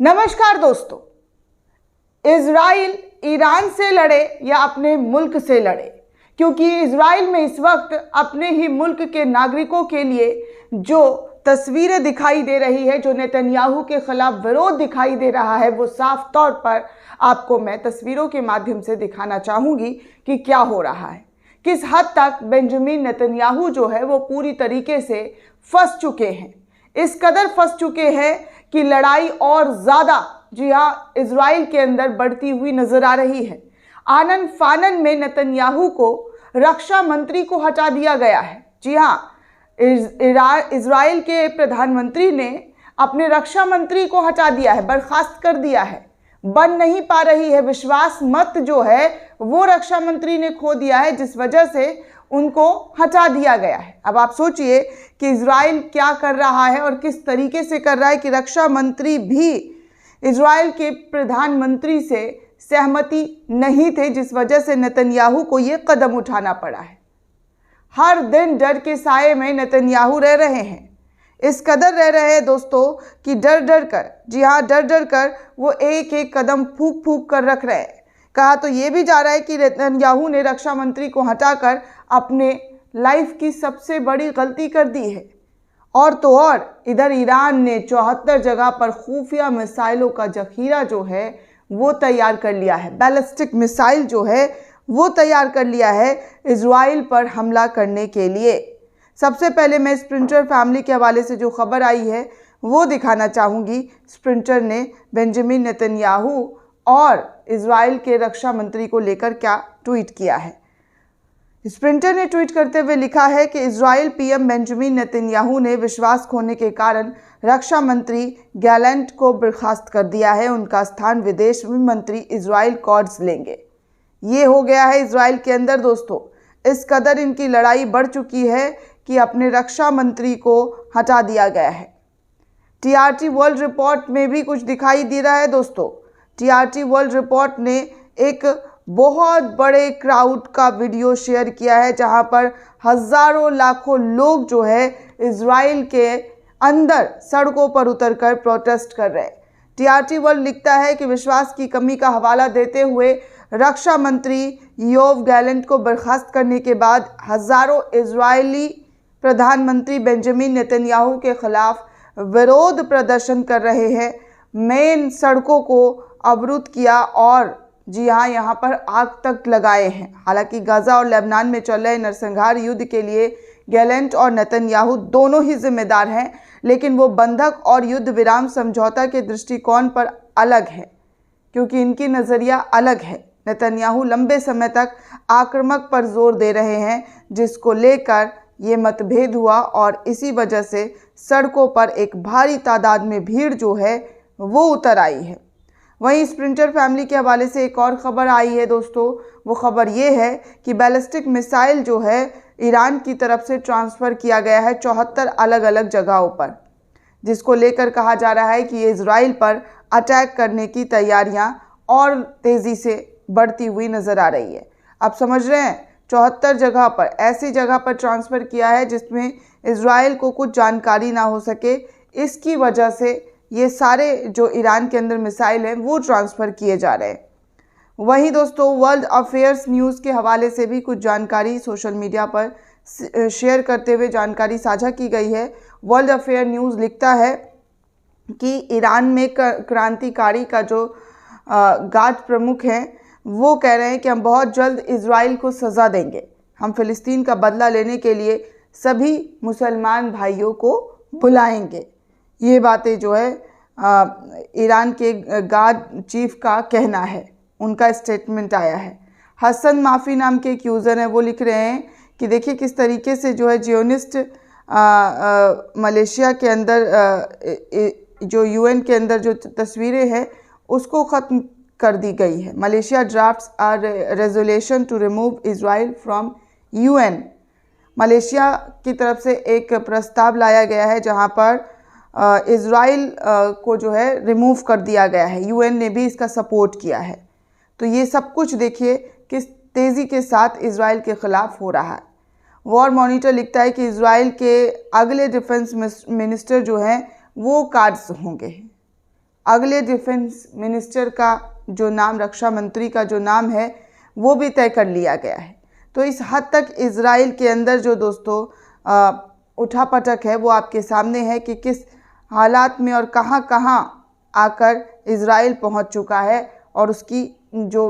नमस्कार दोस्तों। Israel Iran से लड़े या अपने मुल्क से लड़े, क्योंकि इजराइल में इस वक्त अपने ही मुल्क के नागरिकों के लिए जो तस्वीरें दिखाई दे रही है, जो नेतन्याहू के खिलाफ विरोध दिखाई दे रहा है, वो साफ तौर पर आपको मैं तस्वीरों के माध्यम से दिखाना चाहूँगी कि क्या हो रहा है। किस हद तक बेंजामिन नेतन्याहू जो है वो पूरी तरीके से फंस चुके हैं। इस कदर फंस चुके हैं कि लड़ाई और ज़्यादा जी हाँ इजराइल के अंदर बढ़ती हुई नजर आ रही है। आनन फानन में नेतन्याहू को रक्षा मंत्री को हटा दिया गया है। जी हाँ, इजराइल के प्रधानमंत्री ने अपने रक्षा मंत्री को हटा दिया है, बर्खास्त कर दिया है। बन नहीं पा रही है, विश्वास मत जो है वो रक्षा मंत्री ने खो दिया है, जिस वजह से उनको हटा दिया गया है। अब आप सोचिए कि इजराइल क्या कर रहा है और किस तरीके से कर रहा है कि रक्षा मंत्री भी इजराइल के प्रधानमंत्री से सहमति नहीं थे, जिस वजह से नेतन्याहू को ये कदम उठाना पड़ा है। हर दिन डर के साए में नेतन्याहू रह रहे हैं। इस कदर रह रहे हैं दोस्तों कि डर डर कर, जी हाँ डर डर कर वो एक एक कदम फूक फूक कर रख रहे हैं। कहा तो ये भी जा रहा है कि नेतन्याहू ने रक्षा मंत्री को हटाकर अपने लाइफ की सबसे बड़ी गलती कर दी है। और तो और इधर ईरान ने 74 जगह पर खुफिया मिसाइलों का जखीरा जो है वो तैयार कर लिया है। बैलिस्टिक मिसाइल जो है वो तैयार कर लिया है इजराइल पर हमला करने के लिए। सबसे पहले मैं स्प्रिंटर फैमिली के हवाले से जो खबर आई है वो दिखाना चाहूँगी। स्प्रिंटर ने बेंजामिन नेतन्याहू और इजराइल के रक्षा मंत्री को लेकर क्या ट्वीट किया है। स्प्रिंटर ने ट्वीट करते हुए लिखा है कि इजराइल पीएम बेंजामिन नेतन्याहू ने विश्वास खोने के कारण रक्षा मंत्री गैलेंट को बर्खास्त कर दिया है। उनका स्थान विदेश मंत्री इजराइल कॉर्ड्स लेंगे। ये हो गया है इजराइल के अंदर दोस्तों। इस कदर इनकी लड़ाई बढ़ चुकी है कि अपने रक्षा मंत्री को हटा दिया गया है। टीआरटी वर्ल्ड रिपोर्ट में भी कुछ दिखाई दे रहा है दोस्तों। टीआरटी वर्ल्ड रिपोर्ट ने एक बहुत बड़े क्राउड का वीडियो शेयर किया है, जहां पर हजारों लाखों लोग जो है इजराइल के अंदर सड़कों पर उतरकर प्रोटेस्ट कर रहे हैं। टीआरटी वर्ल्ड लिखता है कि विश्वास की कमी का हवाला देते हुए रक्षा मंत्री योव गैलेंट को बर्खास्त करने के बाद हजारों इजरायली प्रधानमंत्री बेंजामिन नेतन्याहू के खिलाफ विरोध प्रदर्शन कर रहे हैं। मेन सड़कों को अवरुद्ध किया और जी हाँ यहाँ पर आग तक लगाए हैं। हालांकि गाजा और लेबनान में चल रहे नरसंहार युद्ध के लिए गैलेंट और नेतन्याहू दोनों ही जिम्मेदार हैं, लेकिन वो बंधक और युद्ध विराम समझौता के दृष्टिकोण पर अलग है, क्योंकि इनकी नज़रिया अलग है। नेतन्याहू लंबे समय तक आक्रामक पर जोर दे रहे हैं, जिसको लेकर ये मतभेद हुआ और इसी वजह से सड़कों पर एक भारी तादाद में भीड़ जो है वो उतर आई है। वहीं स्प्रिंटर फैमिली के हवाले से एक और ख़बर आई है दोस्तों। वो ख़बर ये है कि बैलिस्टिक मिसाइल जो है ईरान की तरफ से ट्रांसफ़र किया गया है 74 अलग अलग जगहों पर, जिसको लेकर कहा जा रहा है कि ये इजराइल पर अटैक करने की तैयारियां और तेज़ी से बढ़ती हुई नज़र आ रही है। आप समझ रहे हैं, 74 जगह पर, ऐसी जगह पर ट्रांसफ़र किया है जिसमें इजराइल को कुछ जानकारी ना हो सके। इसकी वजह से ये सारे जो ईरान के अंदर मिसाइल हैं वो ट्रांसफ़र किए जा रहे हैं। वहीं दोस्तों वर्ल्ड अफेयर्स न्यूज़ के हवाले से भी कुछ जानकारी सोशल मीडिया पर शेयर करते हुए जानकारी साझा की गई है। वर्ल्ड अफेयर न्यूज़ लिखता है कि ईरान में क्रांतिकारी का जो गार्ड प्रमुख हैं वो कह रहे हैं कि हम बहुत जल्द इजराइल को सज़ा देंगे। हम फ़िलिस्तीन का बदला लेने के लिए सभी मुसलमान भाइयों को बुलाएंगे। ये बातें जो है ईरान के गार्ड चीफ का कहना है, उनका स्टेटमेंट आया है। हसन माफ़ी नाम के एक यूज़र हैं, वो लिख रहे हैं कि देखिए किस तरीके से जो है जियोनिस्ट मलेशिया के अंदर जो यूएन के अंदर जो तस्वीरें हैं उसको ख़त्म कर दी गई है। Malaysia drafts are resolution to remove Israel from UN. Malaysia की तरफ से एक प्रस्ताव लाया गया है जहां पर इजराइल को जो है रिमूव कर दिया गया है। यूएन ने भी इसका सपोर्ट किया है। तो ये सब कुछ देखिए किस तेज़ी के साथ इजराइल के ख़िलाफ़ हो रहा है। वॉर मॉनिटर लिखता है कि इजराइल के अगले डिफेंस मिनिस्टर जो हैं वो कार्ड्स होंगे। अगले डिफेंस मिनिस्टर का जो नाम, रक्षा मंत्री का जो नाम है, वो भी तय कर लिया गया है। तो इस हद तक इजराइल के अंदर जो दोस्तों उठापटक है वो आपके सामने है कि किस हालात में और कहां कहां आकर इजराइल पहुंच चुका है और उसकी जो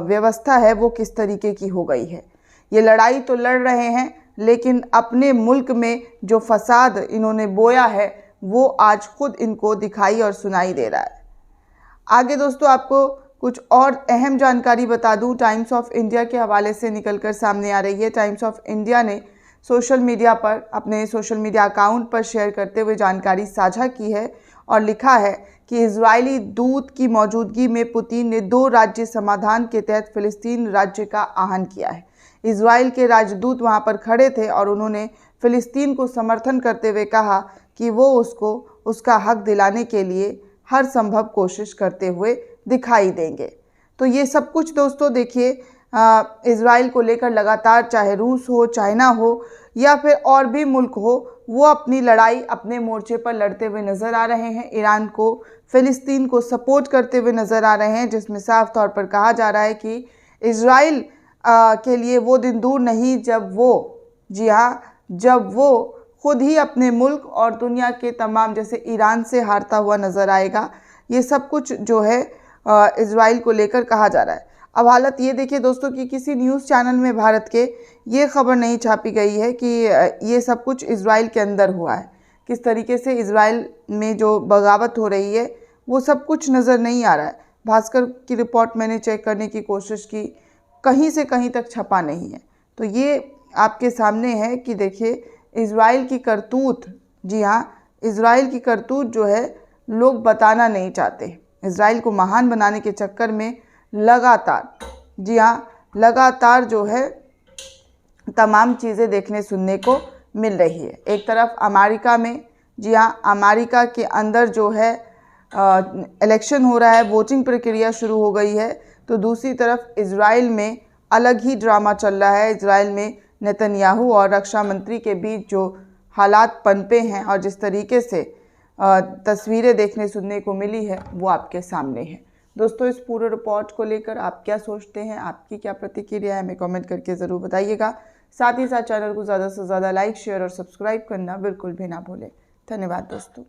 व्यवस्था है वो किस तरीके की हो गई है। ये लड़ाई तो लड़ रहे हैं, लेकिन अपने मुल्क में जो फसाद इन्होंने बोया है वो आज खुद इनको दिखाई और सुनाई दे रहा है। आगे दोस्तों आपको कुछ और अहम जानकारी बता दूं, टाइम्स ऑफ इंडिया के हवाले से निकलकर सामने आ रही है। टाइम्स ऑफ इंडिया ने सोशल मीडिया पर, अपने सोशल मीडिया अकाउंट पर शेयर करते हुए जानकारी साझा की है और लिखा है कि इजरायली दूत की मौजूदगी में पुतिन ने 2 राज्य समाधान के तहत फिलिस्तीन राज्य का आह्वान किया है। इजराइल के राजदूत वहां पर खड़े थे और उन्होंने फिलिस्तीन को समर्थन करते हुए कहा कि वो उसको उसका हक दिलाने के लिए हर संभव कोशिश करते हुए दिखाई देंगे। तो ये सब कुछ दोस्तों देखिए इजराइल को लेकर लगातार, चाहे रूस हो, चाइना हो या फिर और भी मुल्क हो, वो अपनी लड़ाई अपने मोर्चे पर लड़ते हुए नज़र आ रहे हैं। ईरान को, फिलिस्तीन को सपोर्ट करते हुए नज़र आ रहे हैं, जिसमें साफ तौर पर कहा जा रहा है कि इजराइल के लिए वो दिन दूर नहीं जब वो, जी हाँ, जब वो खुद ही अपने मुल्क और दुनिया के तमाम, जैसे ईरान से हारता हुआ नज़र आएगा। ये सब कुछ जो है इजराइल को लेकर कहा जा रहा है। अब हालत ये देखिए दोस्तों कि किसी न्यूज़ चैनल में भारत के ये खबर नहीं छापी गई है कि ये सब कुछ इजराइल के अंदर हुआ है। किस तरीके से इजराइल में जो बगावत हो रही है वो सब कुछ नज़र नहीं आ रहा है। भास्कर की रिपोर्ट मैंने चेक करने की कोशिश की, कहीं से कहीं तक छपा नहीं है। तो ये आपके सामने है कि देखिए इजराइल की करतूत, जी हाँ, इजराइल की करतूत जो है लोग बताना नहीं चाहते। इजराइल को महान बनाने के चक्कर में लगातार, जी हाँ, लगातार जो है तमाम चीज़ें देखने सुनने को मिल रही है। एक तरफ अमेरिका में, जी हाँ, अमेरिका के अंदर जो है इलेक्शन हो रहा है, वोटिंग प्रक्रिया शुरू हो गई है, तो दूसरी तरफ इजराइल में अलग ही ड्रामा चल रहा है। इजराइल में नेतन्याहू और रक्षा मंत्री के बीच जो हालात पनपे हैं और जिस तरीके से तस्वीरें देखने सुनने को मिली है वो आपके सामने है। दोस्तों इस पूरे रिपोर्ट को लेकर आप क्या सोचते हैं, आपकी क्या प्रतिक्रिया है, हमें कमेंट करके ज़रूर बताइएगा। साथ ही साथ चैनल को ज़्यादा से ज़्यादा लाइक, शेयर और सब्सक्राइब करना बिल्कुल भी ना भूलें। धन्यवाद दोस्तों।